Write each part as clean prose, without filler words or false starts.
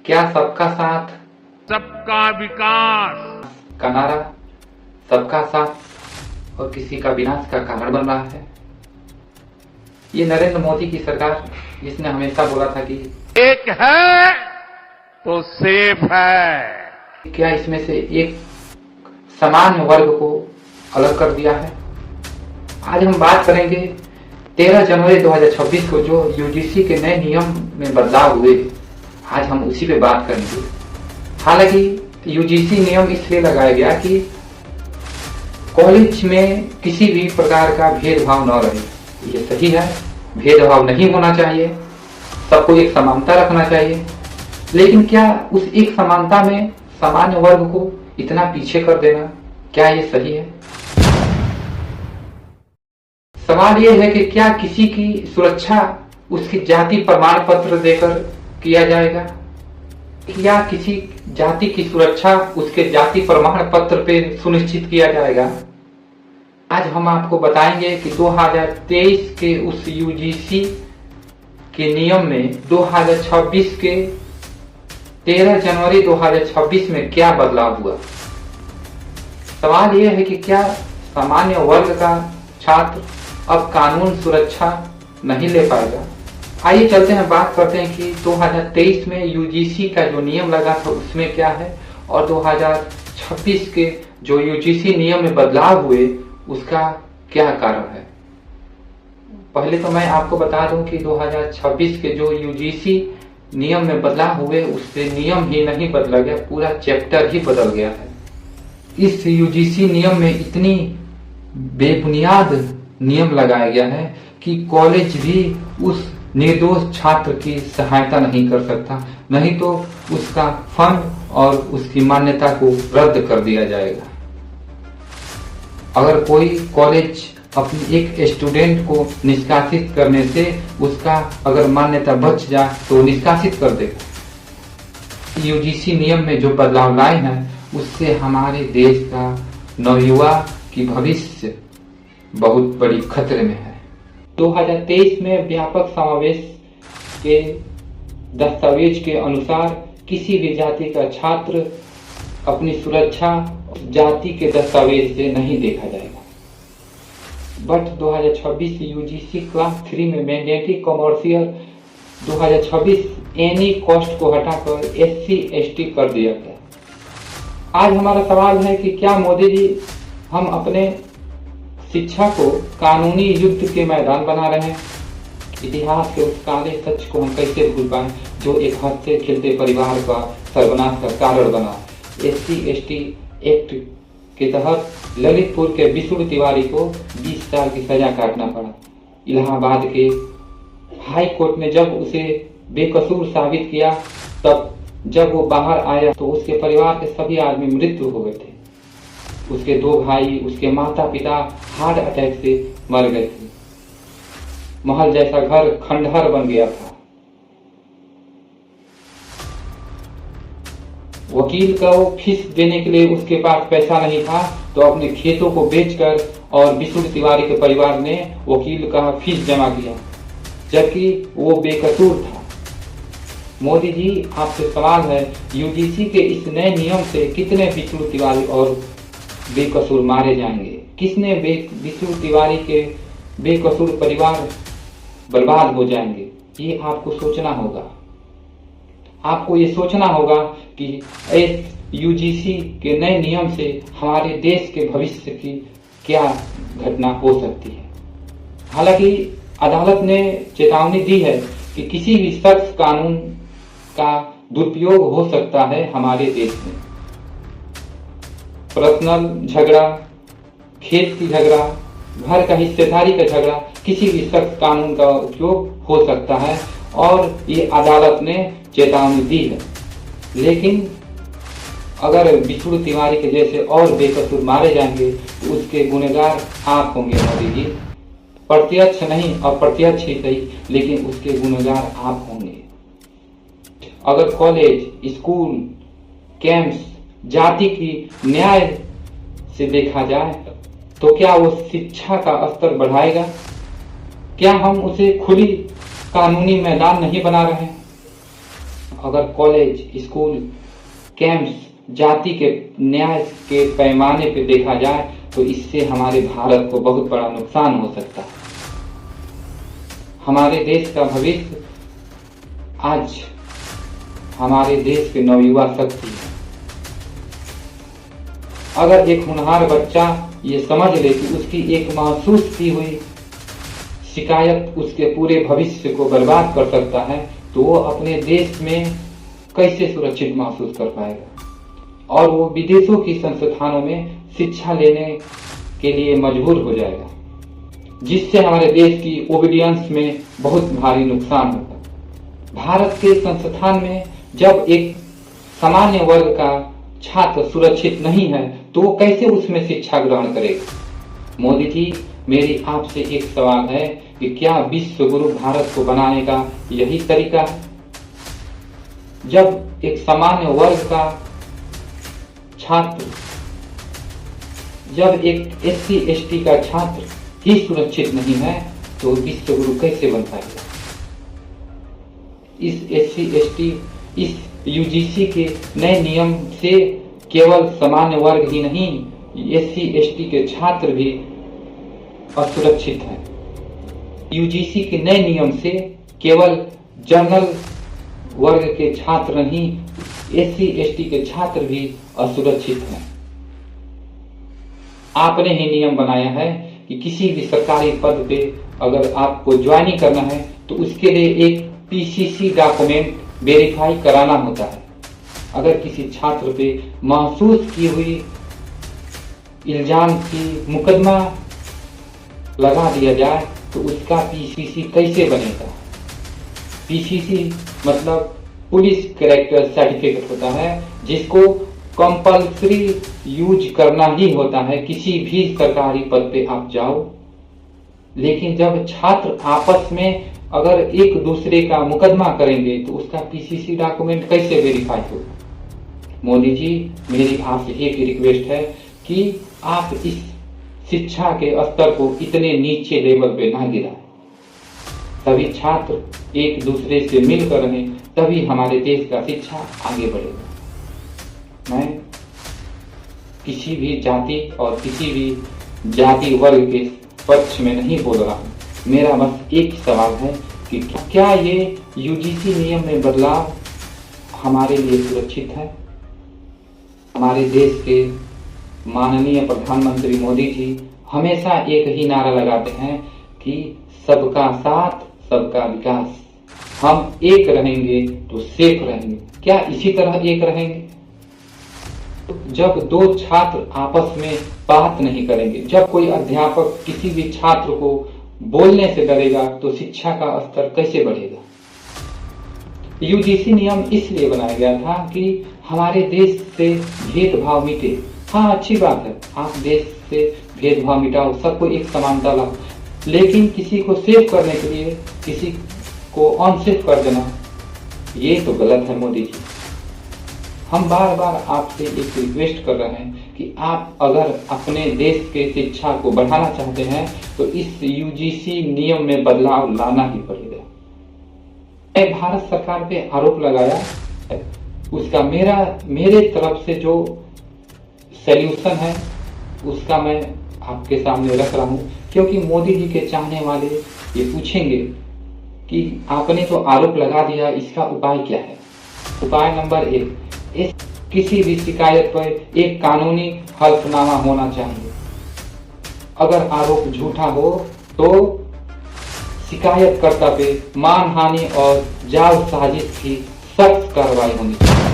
क्या सबका साथ सबका विकास का नारा सबका साथ और किसी का विनाश का कारण बन रहा है? ये नरेंद्र मोदी की सरकार जिसने हमेशा बोला था कि एक है तो सेफ है। क्या इसमें से एक सामान्य वर्ग को अलग कर दिया है? आज हम बात करेंगे 13 जनवरी 2026 को जो यूजीसी के नए नियम में बदलाव हुए, आज हम उसी पे बात करेंगे। हालांकि यूजीसी नियम इसलिए लगाया गया कि कॉलेज में किसी भी प्रकार का भेदभाव न रहे। ये सही है, भेदभाव नहीं होना चाहिए, सबको एक समानता रखना चाहिए। लेकिन क्या उस एक समानता में सामान्य वर्ग को इतना पीछे कर देना, क्या ये सही है? सवाल यह है कि क्या किसी की सुरक्षा उसकी जाति प्रमाण पत्र देकर किया जाएगा, या किसी जाति की सुरक्षा उसके जाति प्रमाण पत्र पे सुनिश्चित किया जाएगा? आज हम आपको बताएंगे कि 2023 के उस यूजीसी के नियम में 2026 के 13 जनवरी 2026 में क्या बदलाव हुआ। सवाल यह है कि क्या सामान्य वर्ग का छात्र अब कानून सुरक्षा नहीं ले पाएगा? आइए चलते हैं, बात करते हैं कि 2023 में यूजीसी का जो नियम लगा था उसमें क्या है और 2026 के जो यूजीसी नियम में बदलाव हुए उसका क्या कारण है। पहले तो मैं आपको बता दूं कि 2026 के जो यूजीसी नियम में बदलाव हुए उससे नियम ही नहीं बदला गया, पूरा चैप्टर ही बदल गया है। इस यूजीसी नियम में इतनी बेबुनियाद नियम लगाया गया है कि कॉलेज भी उस निर्दोष छात्र की सहायता नहीं कर सकता, नहीं तो उसका फंड और उसकी मान्यता को रद्द कर दिया जाएगा। अगर कोई कॉलेज अपनी एक स्टूडेंट को निष्कासित करने से उसका अगर मान्यता बच जाए तो निष्कासित कर देगा। यूजीसी नियम में जो बदलाव लाए हैं उससे हमारे देश का नवयुवा की भविष्य बहुत बड़ी खतरे में है। 2023 में व्यापक समावेश के दस्तावेज के अनुसार किसी भी जाति का छात्र अपनी सुरक्षा जाति के दस्तावेज से नहीं देखा जाएगा। बट 2026 यूजीसी क्लास 3 में मैंडेटरी कमर्शियल 2026 एनी कॉस्ट को हटाकर SC ST कर दिया गया। आज हमारा सवाल है कि क्या मोदी जी हम अपने शिक्षा को कानूनी युद्ध के मैदान बना रहे हैं? इतिहास के उस काले सच को हम कैसे भूल पाए जो एक हंसते खेलते परिवार का सर्वनाश का कारण बना। SC ST एक्ट के तहत ललितपुर के विष्णु तिवारी को 20 साल की सजा काटना पड़ा। इलाहाबाद के हाई कोर्ट ने जब उसे बेकसूर साबित किया, तब जब वो बाहर आया तो उसके परिवार के सभी आदमी मृत्यु हो गए थे। उसके 2 भाई, उसके माता पिता हार्ट अटैक से मर गए थे। महल जैसा घर खंडहर बन गया था। वकील को फीस देने के लिए उसके पास पैसा नहीं था, तो अपने खेतों को बेचकर और विष्णु तिवारी के परिवार ने वकील का फीस जमा किया, जबकि वो बेकसूर था। मोदी जी आपसे सवाल है, यूजीसी के इस नए नियम से कितने विष्णु तिवारी और बेकसूर मारे जाएंगे? किसने विष्णु तिवारी के बेकसूर परिवार बर्बाद हो जाएंगे? ये आपको सोचना होगा। आपको ये सोचना होगा कि इस यूजीसी के नए नियम से हमारे देश के भविष्य की क्या घटना हो सकती है। हालांकि अदालत ने चेतावनी दी है कि किसी भी शख्स कानून का दुरुपयोग हो सकता है हमारे देश में। पर्सनल झगड़ा, खेत की झगड़ा, घर का हिस्सेदारी का झगड़ा, किसी भी शख्स कानून का उपयोग हो सकता है और ये अदालत ने चेतावनी दी है। लेकिन अगर विष्णु तिवारी के जैसे और बेकसूर मारे जाएंगे तो उसके गुनहगार आप होंगे मोदी जी। प्रत्यक्ष नहीं, अप्रत्यक्ष ही सही, लेकिन उसके गुनहगार आप होंगे। अगर कॉलेज, स्कूल, कैंप्स जाति की न्याय से देखा जाए तो क्या वो शिक्षा का स्तर बढ़ाएगा? क्या हम उसे खुली कानूनी मैदान नहीं बना रहे हैं? अगर कॉलेज, स्कूल, कैंप्स जाति के न्याय के पैमाने पे देखा जाए तो इससे हमारे भारत को बहुत बड़ा नुकसान हो सकता है। हमारे देश का भविष्य आज हमारे देश के नवयुवा शक्ति है। अगर एक होनहार बच्चा ये समझ ले कि उसकी एक महसूस की हुई शिकायत उसके पूरे भविष्य को बर्बाद कर सकता है, तो वो अपने देश में कैसे सुरक्षित महसूस कर पाएगा और वो विदेशों की संस्थानों में शिक्षा लेने के लिए मजबूर हो जाएगा, जिससे हमारे देश की ओबीडियंस में बहुत भारी नुकसान होगा। भारत के संस्थान में जब एक सामान्य वर्ग का छात्र सुरक्षित नहीं है तो वो कैसे उसमें शिक्षा ग्रहण करेगा। मोदी जी, मेरी आपसे एक सवाल है कि क्या विश्व गुरु भारत को बनाने का यही तरीका है? जब एक सामान्य वर्ग का छात्र, जब एक SC ST का छात्र ही सुरक्षित नहीं है तो विश्व गुरु कैसे बन पाएगा? इस SC ST, इस UGC के नए नियम से केवल सामान्य वर्ग ही नहीं, SC ST के छात्र भी असुरक्षित हैं। UGC के नए नियम से केवल जनरल वर्ग के छात्र नहीं, SC ST के छात्र भी असुरक्षित हैं। आपने ही नियम बनाया है कि किसी भी सरकारी पद पे अगर आपको ज्वाइनिंग करना है तो उसके लिए एक PCC डॉक्यूमेंट वेरीफाई कराना होता है। अगर किसी छात्र पे महसूस की हुई इल्जाम की मुकदमा लगा दिया जाए तो उसका PCC कैसे बनेगा? PCC मतलब पुलिस कैरेक्टर सर्टिफिकेट होता है, जिसको कंपल्सरी यूज करना ही होता है किसी भी सरकारी पद पे आप जाओ। लेकिन जब छात्र आपस में अगर एक दूसरे का मुकदमा करेंगे तो उसका PCC डॉक्यूमेंट कैसे वेरीफाई होगा? मोदी जी, मेरी आपसे एक रिक्वेस्ट है कि आप इस शिक्षा के स्तर को इतने नीचे लेवल पे ना गिराएं। सभी छात्र एक दूसरे से मिलकर रहें, तभी हमारे देश का शिक्षा आगे बढ़ेगा। मैं किसी भी जाति और किसी भी जाति वर्ग के पक्ष में नहीं बोल रहा हूँ। मेरा बस एक सवाल है कि क्या ये UGC नियम में बदलाव हमारे लिए सुरक्षित है? हमारे देश के माननीय प्रधानमंत्री मोदी जी हमेशा एक ही नारा लगाते हैं कि सबका साथ, सबका विकास। हम एक रहेंगे तो सेफ रहेंगे। क्या इसी तरह एक रहेंगे? जब दो छात्र आपस में बात नहीं करेंगे, जब कोई अध्यापक किसी भी छात्र को बोलने से डरेगा तो शिक्षा का स्तर कैसे बढ़ेगा? UGC नियम इसलिए बनाया गया था कि हमारे देश से भेदभाव मिटे। हाँ, अच्छी बात है, आप देश से भेदभाव मिटाओ, सबको एक समानता लाओ, लेकिन किसी को सेव करने के लिए किसी को अनसेफ कर देना, ये तो गलत है। मोदी जी, हम बार बार आपसे एक रिक्वेस्ट कर रहे हैं कि आप अगर अपने देश के शिक्षा को बढ़ाना चाहते हैं तो इस UGC नियम में बदलाव लाना ही पड़ेगा। मैं भारत सरकार पे आरोप लगाया, उसका मेरे तरफ से जो सॉल्यूशन है उसका मैं आपके सामने रख रहा हूं, क्योंकि मोदी जी के चाहने वाले ये पूछेंगे कि आपने तो आरोप लगा दिया, इसका उपाय क्या है? उपाय नंबर 1, किसी भी शिकायत पर एक कानूनी हल्फनामा होना चाहिए। अगर आरोप झूठा हो तो शिकायतकर्ता पे मानहानि और जाल साजिश की सख्त कार्रवाई होनी चाहिए।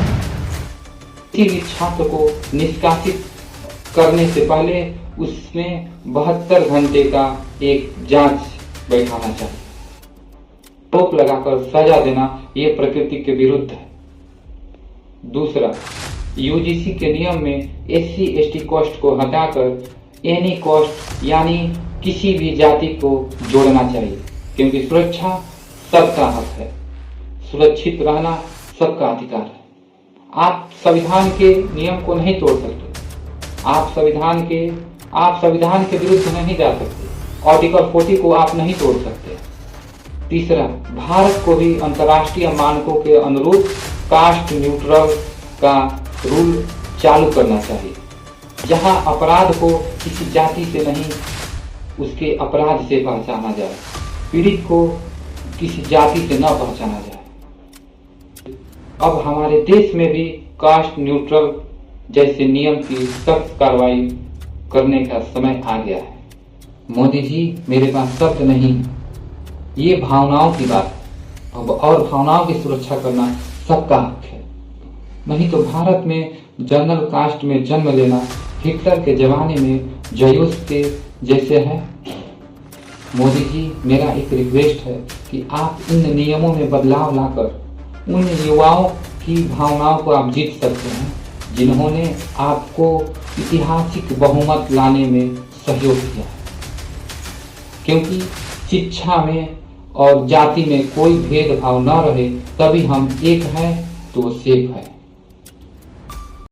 किसी भी छात्र को निष्कासित करने से पहले उसमें 72 घंटे का एक जांच बैठाना चाहिए। आरोप लगाकर सजा देना ये प्रकृति के विरुद्ध है। दूसरा, UGC के नियम में SC ST कॉस्ट को हटाकर एनी कॉस्ट यानी किसी भी जाति को जोड़ना चाहिए, क्योंकि सुरक्षा सबका हक है, सुरक्षित रहना सबका अधिकार है। आप संविधान के नियम को नहीं तोड़ सकते, आप संविधान के विरुद्ध नहीं जा सकते, आर्टिकल 40 को आप नहीं तोड़ सकते। तीसरा, भारत को भी अंतर्राष्ट्रीय मानकों के अनुरूप कास्ट न्यूट्रल का रूल चालू करना चाहिए, जहां अपराध को किसी जाति से नहीं उसके अपराध से पहचाना जाए, पीड़ित को किसी जाति से न पहचाना जाए। अब हमारे देश में भी कास्ट न्यूट्रल जैसे नियम की सख्त कार्रवाई करने का समय आ गया है। मोदी जी, मेरे पास शब्द नहीं, ये भावनाओं की बात है और भावनाओं की सुरक्षा करना सबका हक है। नहीं तो भारत में जनरल कास्ट में जन्म लेना हिटलर के जमाने में जयूस के जैसे है। मोदी जी, मेरा एक रिक्वेस्ट है कि आप इन नियमों में बदलाव लाकर उन युवाओं की भावनाओं को आप जीत सकते हैं जिन्होंने आपको ऐतिहासिक बहुमत लाने में सहयोग किया, क्योंकि शिक्षा में और जाति में कोई भेदभाव न रहे, तभी हम एक हैं तो सेफ है।